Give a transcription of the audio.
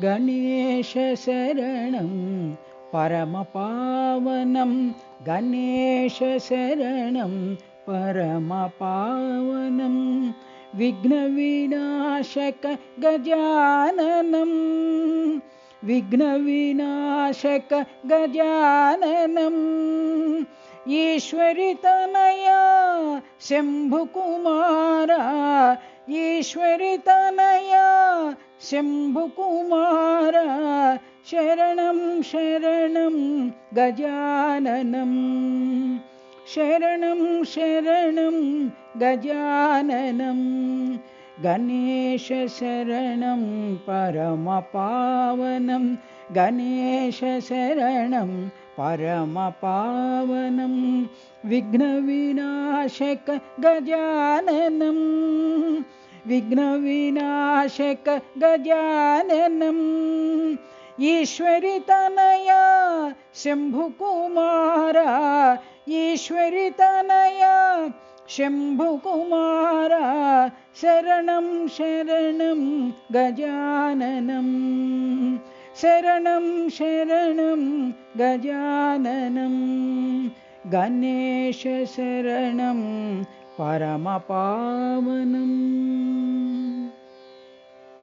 गणेशशरणं परमपावनं गणेशशरणं परमपावनं विघ्नविनाशक गजाननं विघ्नविनाशक गजाननम् ईश्वरितनया शम्भुकुमारा ईश्वरितनया शम्भुकुमारा शरणं शरणं गजाननं शरणं शरणं गजाननं गणेशशरणं परमपावनं गणेशशरणं परमपावनं विघ्नविनाशक गजाननं विघ्नविनाशक गजाननम् ईश्वरितनया शम्भुकुमारा ईश्वरितनया शम्भुकुमारा शरणं शरणं गजाननं शरणं शरणं गजाननं गणेशशरणं परमपावनम्।